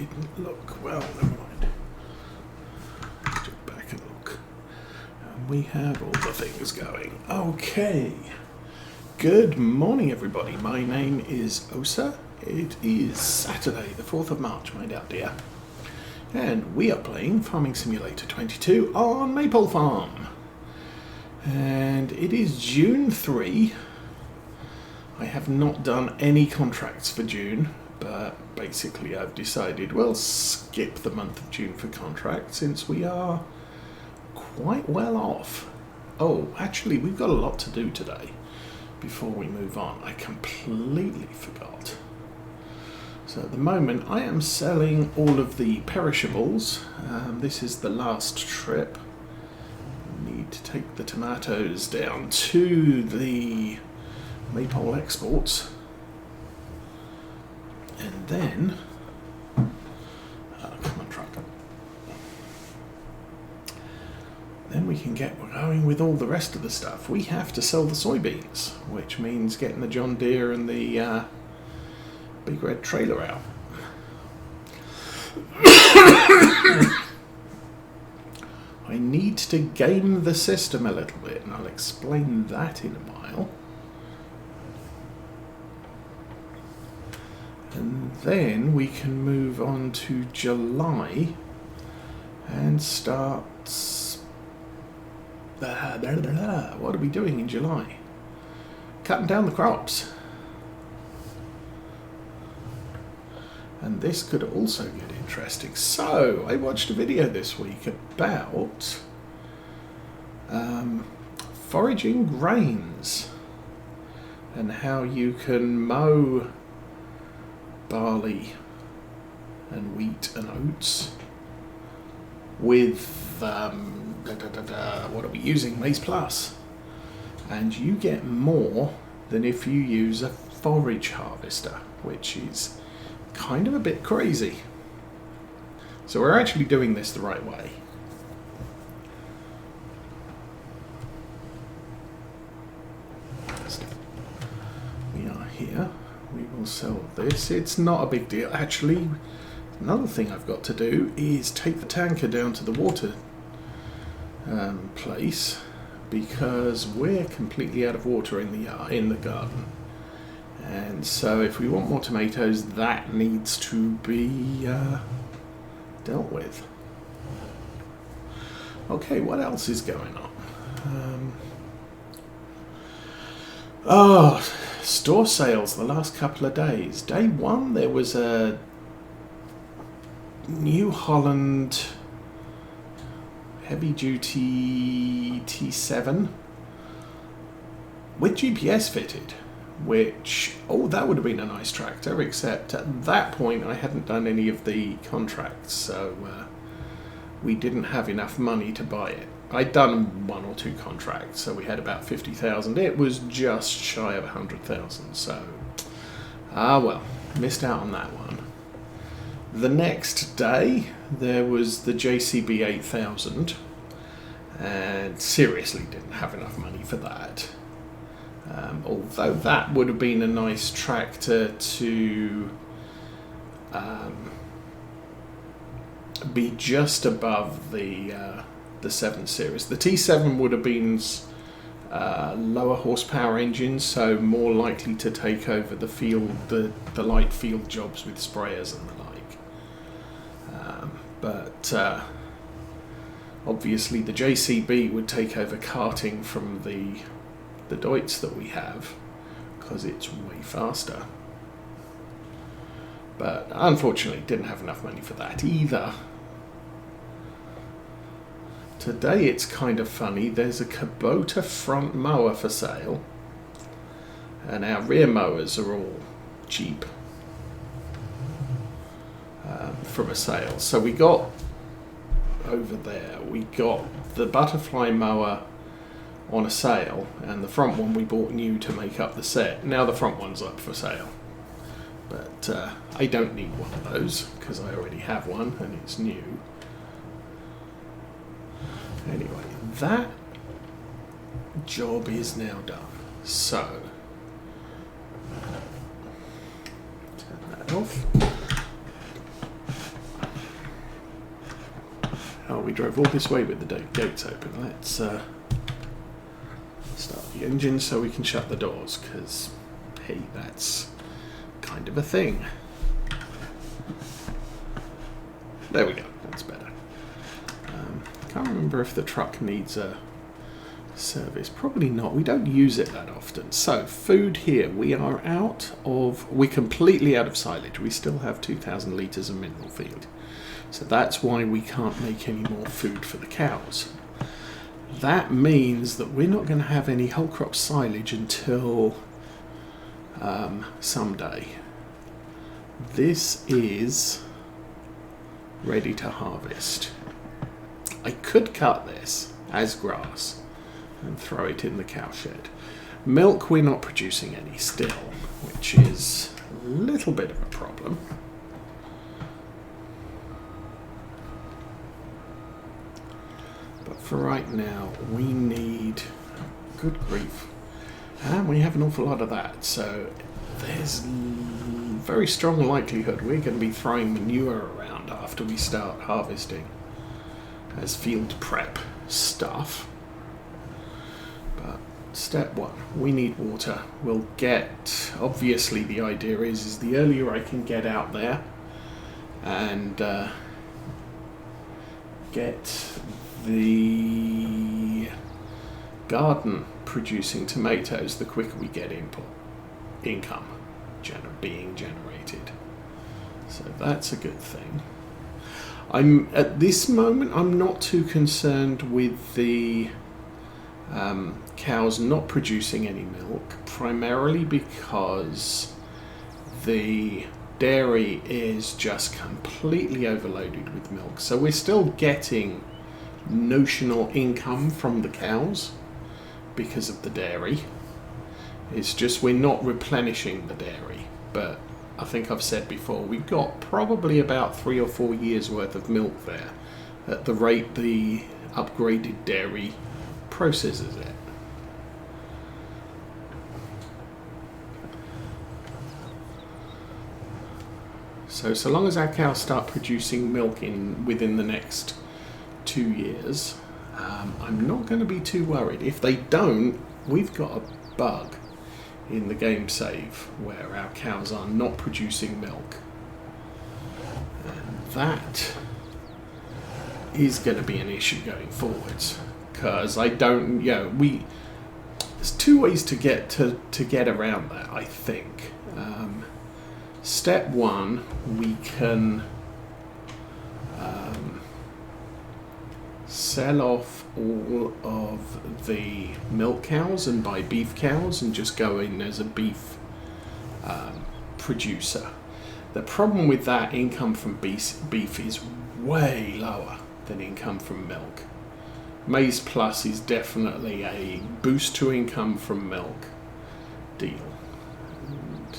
didn't look. Well, never mind. Jump back and look. And we have all the things going. Okay. Good morning, everybody. My name is Osa. It is Saturday, the 4th of March, my dear. And we are playing Farming Simulator 22 on Maypole Farm. And it is June 3. I have not done any contracts for June, but basically I've decided we'll skip the month of June for contracts since we are quite well off. Oh, actually we've got a lot to do today before we move on. I completely forgot. So at the moment I am selling all of the perishables. This is the last trip. I need to take the tomatoes down to the Maypole exports, and then come on, truck. Then we can get going with all the rest of the stuff. We have to sell the soybeans, which means getting the John Deere and the big red trailer out. I need to game the system a little bit, and I'll explain that in a while. And then we can move on to July and start... What are we doing in July? Cutting down the crops. And this could also get interesting. So, I watched a video this week about foraging grains and how you can mow barley and wheat and oats with what are we using? Maize Plus, and you get more than if you use a forage harvester, which is kind of a bit crazy. So we're actually doing this the right way. We are here. We will sell this. It's not a big deal. Actually, another thing I've got to do is take the tanker down to the water place, because we're completely out of water in the garden. And so if we want more tomatoes, that needs to be dealt with. Okay, what else is going on? Store sales the last couple of days. Day one, there was a New Holland heavy-duty T7 with GPS fitted, which, that would have been a nice tractor, except at that point I hadn't done any of the contracts, so we didn't have enough money to buy it. I'd done one or two contracts, so we had about 50,000. It was just shy of 100,000, so well, missed out on that one. The next day there was the JCB 8000, and seriously didn't have enough money for that. Although that would have been a nice tractor to be just above the 7 Series. The T7 would have been lower horsepower engines, so more likely to take over the field, the light field jobs with sprayers and the like. But obviously the JCB would take over karting from the Deutz that we have, because it's way faster. But unfortunately didn't have enough money for that either. Today it's kind of funny, there's a Kubota front mower for sale, and our rear mowers are all cheap from a sale. So we got over there, we got the butterfly mower on a sale, and the front one we bought new to make up the set. Now the front one's up for sale, but I don't need one of those because I already have one and it's new. Anyway, that job is now done. So turn that off. Oh, we drove all this way with the gates open. Let's start the engine so we can shut the doors, because, hey, that's kind of a thing. There we go, that's better. Can't remember if the truck needs a service. Probably not. We don't use it that often. So, food here. We're completely out of silage. We still have 2,000 litres of mineral feed. So that's why we can't make any more food for the cows. That means that we're not going to have any whole crop silage until someday. This is ready to harvest. I could cut this as grass and throw it in the cowshed. Milk we're not producing any still, which is a little bit of a problem. But for right now, we need, good grief, and we have an awful lot of that, so there's very strong likelihood we're going to be throwing manure around after we start harvesting as field prep stuff. But step one, we need water. We'll get, obviously the idea is the earlier I can get out there and get the garden producing tomatoes, the quicker we get income being generated. So that's a good thing. At this moment, I'm not too concerned with the cows not producing any milk, primarily because the dairy is just completely overloaded with milk. So we're still getting notional income from the cows because of the dairy. It's just we're not replenishing the dairy. But I think I've said before, we've got probably about 3 or 4 years worth of milk there at the rate the upgraded dairy processes it. So long as our cows start producing milk within the next 2 years, I'm not going to be too worried. If they don't, we've got a bug in the game save where our cows are not producing milk, and that is going to be an issue going forwards, because I don't, there's 2 ways to get around that, I think. Step one, we can sell off all of the milk cows and buy beef cows and just go in as a beef producer. The problem with that, income from beef is way lower than income from milk. Maize Plus is definitely a boost to income from milk deal. And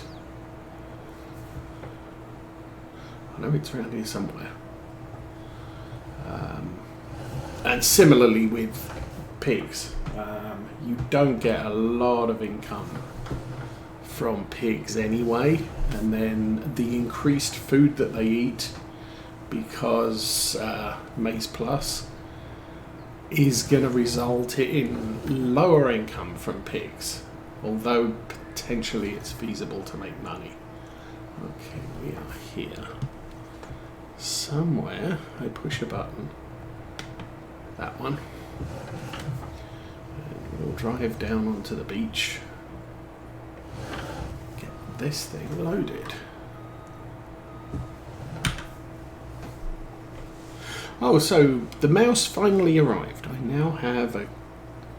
I know it's around here somewhere. And similarly with pigs, you don't get a lot of income from pigs anyway, and then the increased food that they eat, because Maize Plus is going to result in lower income from pigs, although potentially it's feasible to make money. Okay, we are here. Somewhere I push a button. That one. And we'll drive down onto the beach. Get this thing loaded. Oh, so the mouse finally arrived. I now have a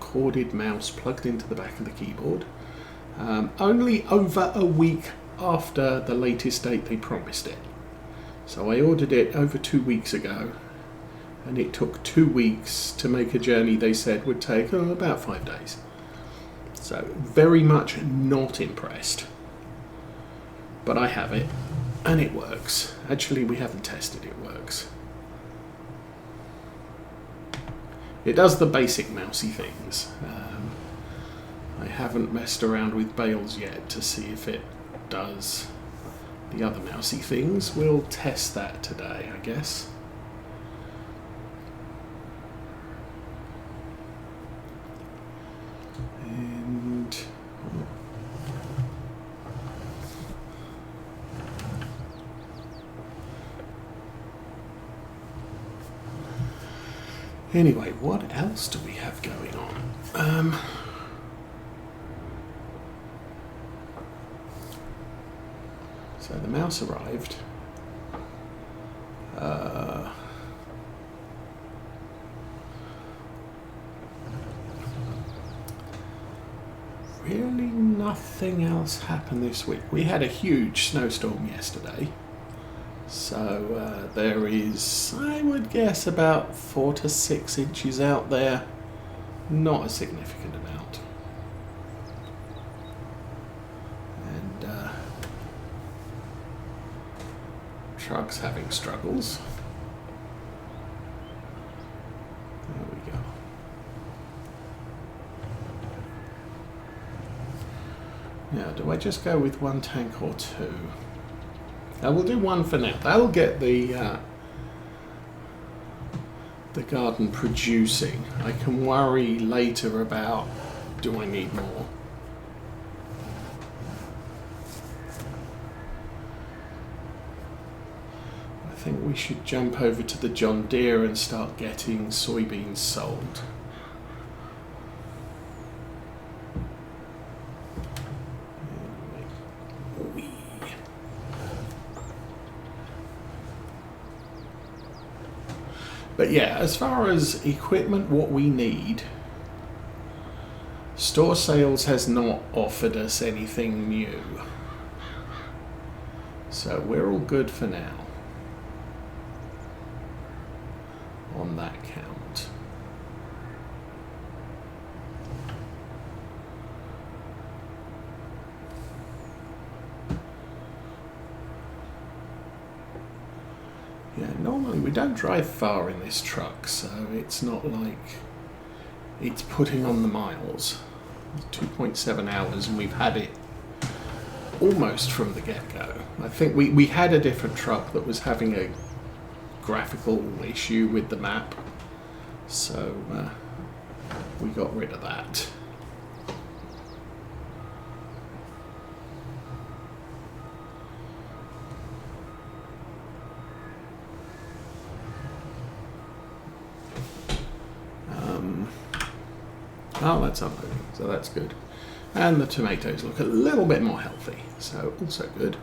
corded mouse plugged into the back of the keyboard. Only over a week after the latest date they promised it. So I ordered it over 2 weeks ago, and it took 2 weeks to make a journey they said would take about 5 days. So very much not impressed. But I have it, and it works. Actually, we haven't tested it works. It does the basic mousy things. I haven't messed around with bales yet to see if it does the other mousy things. We'll test that today, I guess. Anyway, what else do we have going on? So the mouse arrived. Really nothing else happened this week. We had a huge snowstorm yesterday. So there is, I would guess, about 4 to 6 inches out there. Not a significant amount. And trucks having struggles. There we go. Now, do I just go with 1 tank or 2? I will do 1 for now. That'll get the garden producing. I can worry later about, do I need more? I think we should jump over to the John Deere and start getting soybeans sold. But yeah, as far as equipment, what we need, Store Sales has not offered us anything new. So we're all good for now on that count. Yeah, normally we don't drive far in this truck, so it's not like it's putting on the miles. 2.7 hours, and we've had it almost from the get-go. I think we had a different truck that was having a graphical issue with the map, so we got rid of that. Oh, that's unloading, so that's good. And the tomatoes look a little bit more healthy, so also good.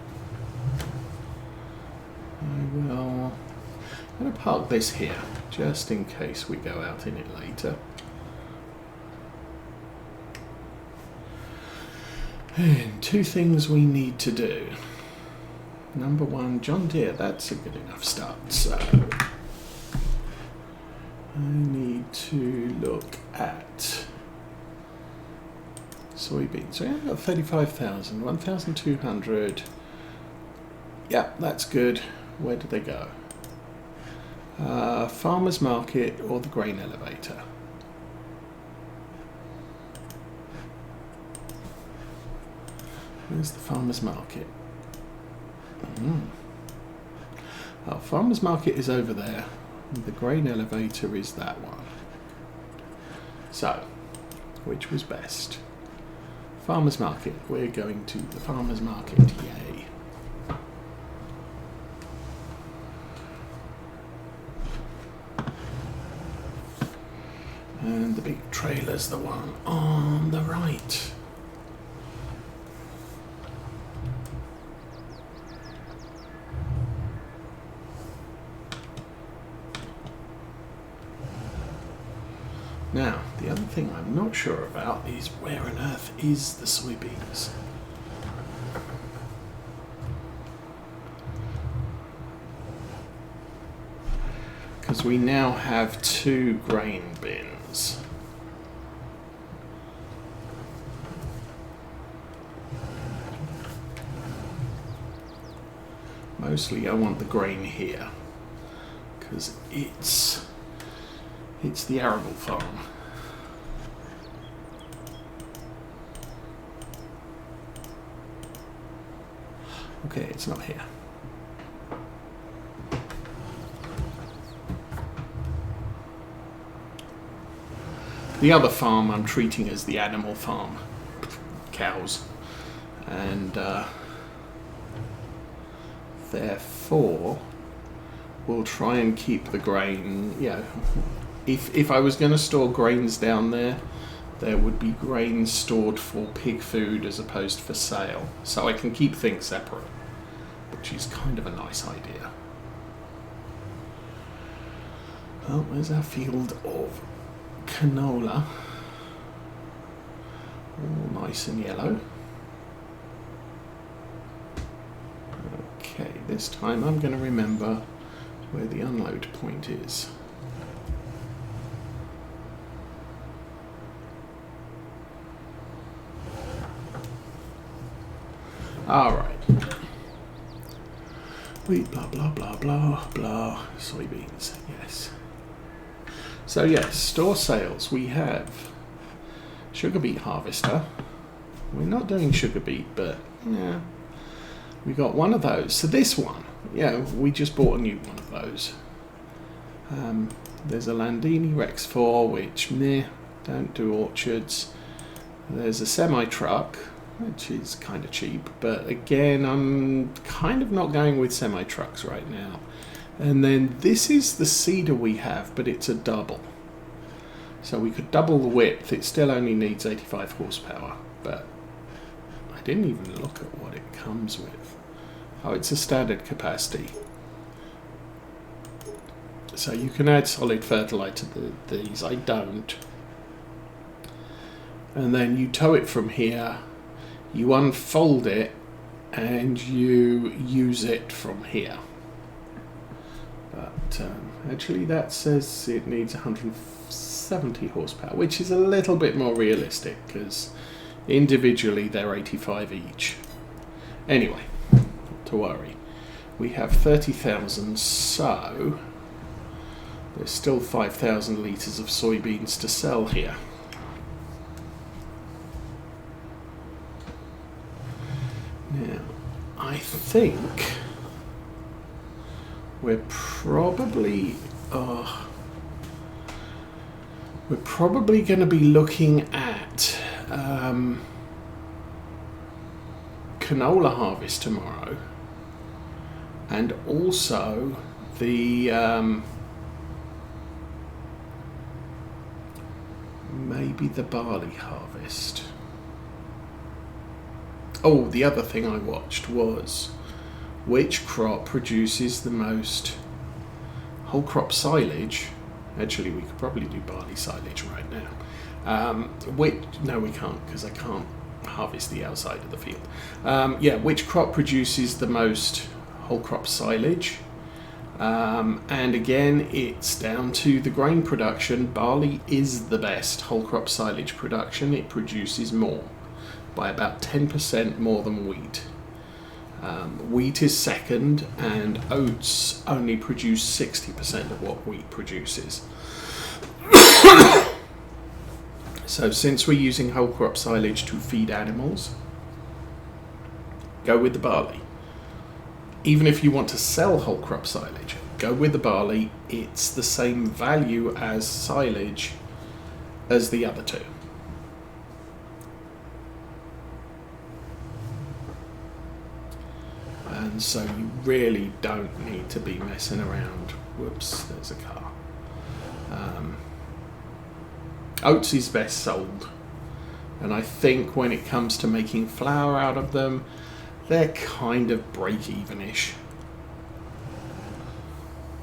I'm going to park this here, just in case we go out in it later. And 2 things we need to do. Number 1, John Deere, that's a good enough start, so I need to look at soybeans. So yeah, I've got 35,000, 1,200. Yep, that's good. Where do they go? Farmer's Market or the grain elevator? Where's the Farmer's Market? Oh, Farmer's Market is over there. The grain elevator is that one. So, which was best? Farmer's Market. We're going to the Farmer's Market. Yay. And the big trailer's the one on the right. Now, the other thing I'm not sure about is where on earth is the soybeans? Because we now have 2 grain bins. Mostly I want the grain here, because it's the arable farm. Okay, it's not here. The other farm I'm treating as the animal farm. Cows. And therefore we'll try and keep the grain, if I was going to store grains down there, there would be grains stored for pig food as opposed to for sale. So I can keep things separate, which is kind of a nice idea. Well, there's our field of canola. All nice and yellow. Okay, this time I'm going to remember where the unload point is. Alright. Wheat, blah, blah, blah, blah, blah. Soybeans, yes. So, yes, store sales. We have sugar beet harvester. We're not doing sugar beet, but yeah, we got one of those. So this one, yeah, we just bought a new one of those. There's a Landini Rex 4, which, meh, don't do orchards. There's a semi-truck, which is kind of cheap, but again, I'm kind of not going with semi-trucks right now. And then this is the seeder we have, but it's a double. So we could double the width. It still only needs 85 horsepower, but I didn't even look at what it comes with. Oh, it's a standard capacity. So you can add solid fertilizer to these. I don't. And then you tow it from here, you unfold it, and you use it from here. But actually that says it needs 170 horsepower, which is a little bit more realistic because individually they're 85 each. Anyway, not to worry. We have 30,000, so there's still 5,000 litres of soybeans to sell here. Now, I think we're probably going to be looking at canola harvest tomorrow, and also the maybe the barley harvest. Oh, the other thing I watched was which crop produces the most whole crop silage. Actually, we could probably do barley silage right now. No, we can't, because I can't harvest the outside of the field. Yeah, which crop produces the most whole crop silage? And again, it's down to the grain production. Barley is the best whole crop silage production. It produces more, by about 10% more than wheat. Wheat is second, and oats only produce 60% of what wheat produces. So since we're using whole crop silage to feed animals, go with the barley. Even if you want to sell whole crop silage, go with the barley. It's the same value as silage as the other two. And so you really don't need to be messing around. Whoops, there's a car. Oats is best sold, and I think when it comes to making flour out of them, they're kind of break-even-ish.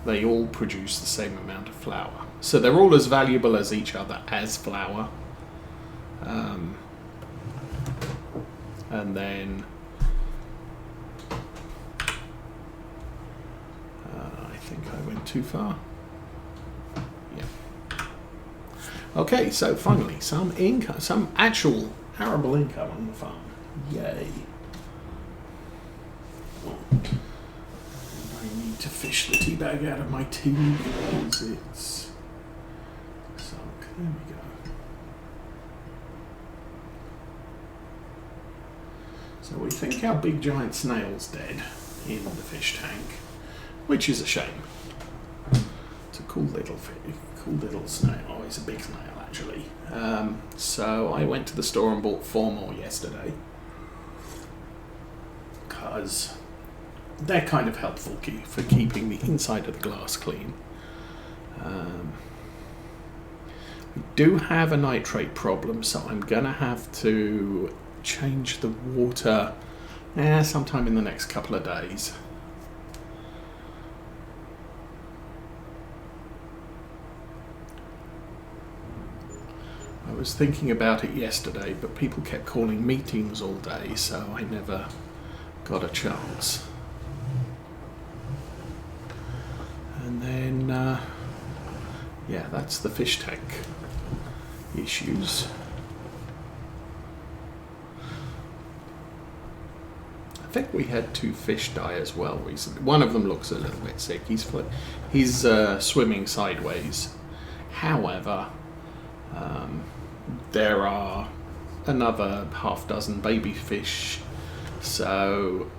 They all produce the same amount of flour, so they're all as valuable as each other as flour. And then I think I went too far. Yeah. Okay, so finally, some income, some actual arable income on the farm. Yay. Oh. I need to fish the tea bag out of my tea because it's sunk. There we go. So we think our big giant snail's dead in the fish tank, which is a shame. It's a cool little snail. Oh, it's a big snail actually. So I went to the store and bought 4 more yesterday because they're kind of helpful for keeping the inside of the glass clean. We do have a nitrate problem, so I'm gonna have to change the water sometime in the next couple of days. I was thinking about it yesterday, but people kept calling meetings all day, so I never got a chance. And then, yeah, that's the fish tank issues. I think we had 2 fish die as well recently. One of them looks a little bit sick. He's swimming sideways. However, there are another half dozen baby fish, so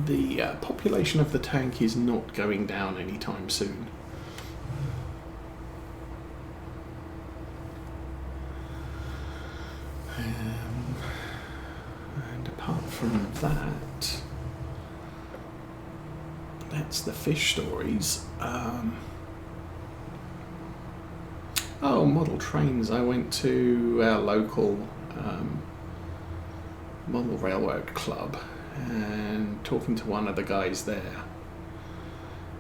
the population of the tank is not going down anytime soon. And apart from that, that's the fish stories. Oh, model trains. I went to our local model railroad club and talking to one of the guys there.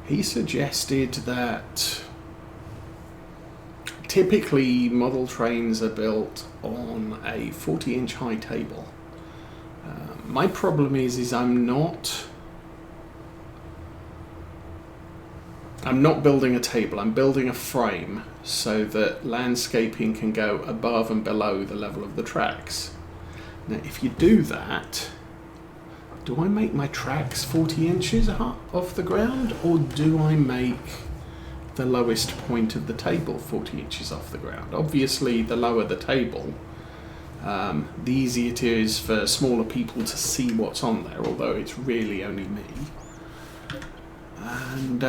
He suggested that typically model trains are built on a 40-inch high table. My problem is I'm not building a table, I'm building a frame so that landscaping can go above and below the level of the tracks. Now, if you do that, do I make my tracks 40 inches off the ground, or do I make the lowest point of the table 40 inches off the ground? Obviously, the lower the table, the easier it is for smaller people to see what's on there, although it's really only me. And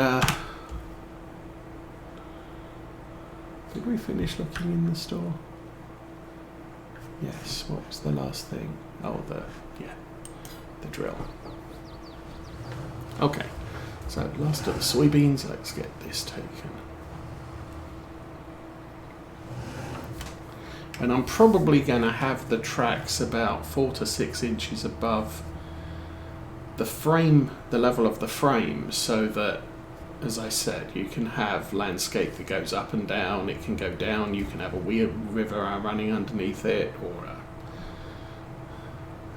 did we finish looking in the store? Yes, what was the last thing? Oh, the drill. Okay, so last of the soybeans, let's get this taken. And I'm probably going to have the tracks about 4 to 6 inches above the frame, the level of the frame, so that, as I said, you can have landscape that goes up and down, it can go down, you can have a river running underneath it, or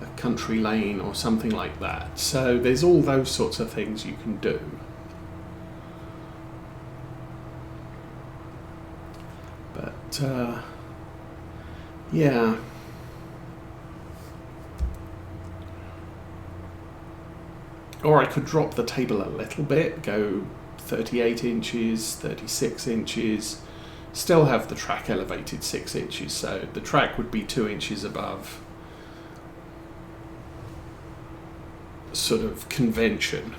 a country lane or something like that. So there's all those sorts of things you can do. But yeah, or I could drop the table a little bit, go 38 inches, 36 inches, still have the track elevated 6 inches, so the track would be 2 inches above sort of convention.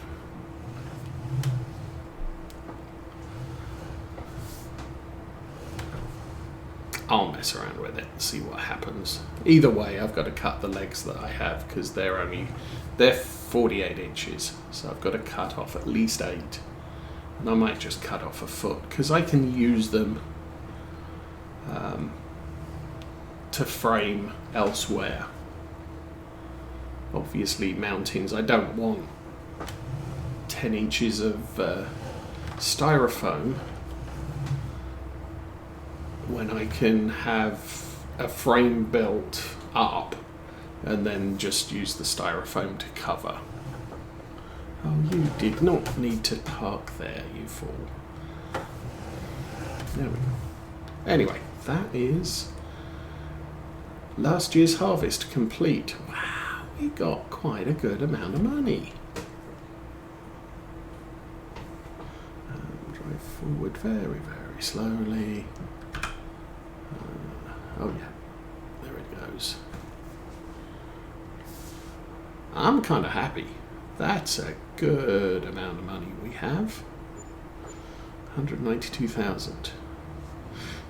I'll mess around with it and see what happens. Either way, I've got to cut the legs that I have because they're 48 inches, so I've got to cut off at least 8, and I might just cut off a foot because I can use them to frame elsewhere. Obviously mountains, I don't want 10 inches of styrofoam when I can have a frame built up and then just use the styrofoam to cover. Oh, you did not need to park there, you fool. There we go. Anyway, that is last year's harvest complete. Wow, we got quite a good amount of money. Drive forward very, very slowly. Oh yeah, there it goes. I'm kind of happy. That's a good amount of money we have. 192,000.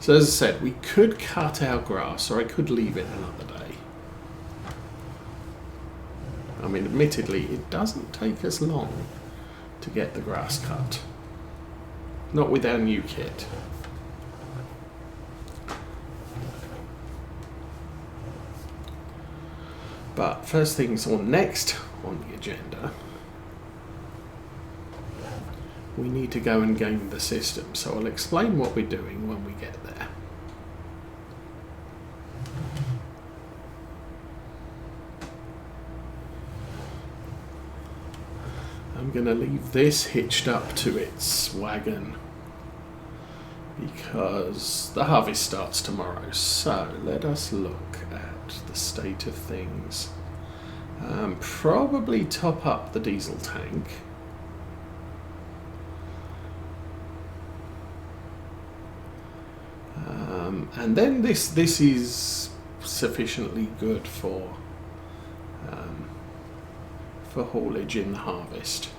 So as I said, we could cut our grass, or I could leave it another day. I mean, admittedly, it doesn't take us long to get the grass cut. Not with our new kit. But first things on next on the agenda, we need to go and game the system. So I'll explain what we're doing when we get there. I'm going to leave this hitched up to its wagon because the harvest starts tomorrow. So let us look at the state of things. Probably top up the diesel tank. And then this is sufficiently good for haulage in the harvest.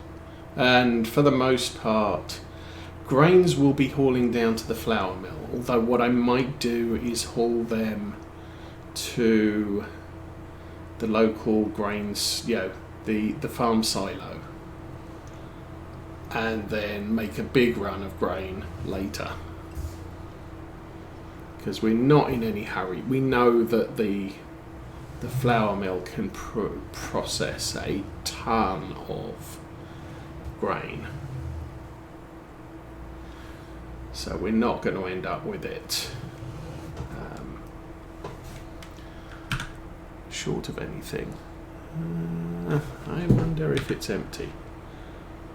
And for the most part, grains will be hauling down to the flour mill, although what I might do is haul them to the local grains, the farm silo, and then make a big run of grain later. Because we're not in any hurry. We know that the flour mill can process a ton of grain. So we're not going to end up with it short of anything. I wonder if it's empty.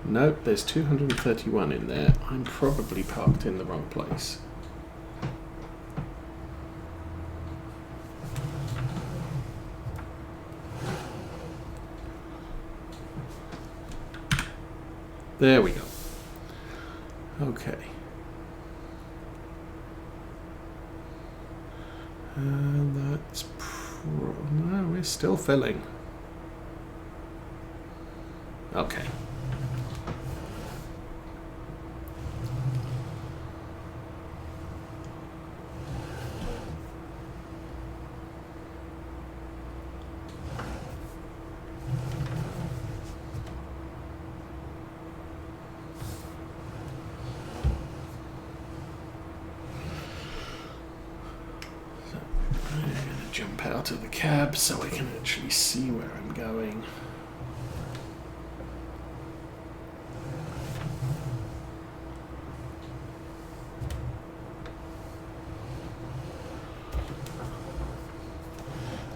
Nope, there's 231 in there. I'm probably parked in the wrong place. There we go. Okay. That's no, we're still filling. Okay. Jump out of the cab so I can actually see where I'm going.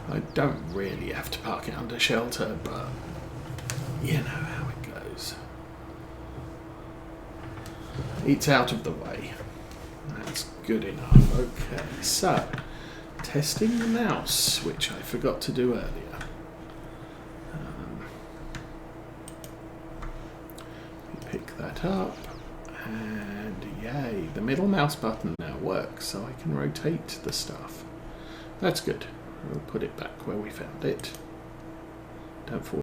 I don't really have to park it under shelter, but you know how it goes. It's out of the way. That's good enough. Okay, so testing the mouse, which I forgot to do earlier. We pick that up, and yay, the middle mouse button now works, so I can rotate the stuff. That's good. We'll put it back where we found it. Don't fall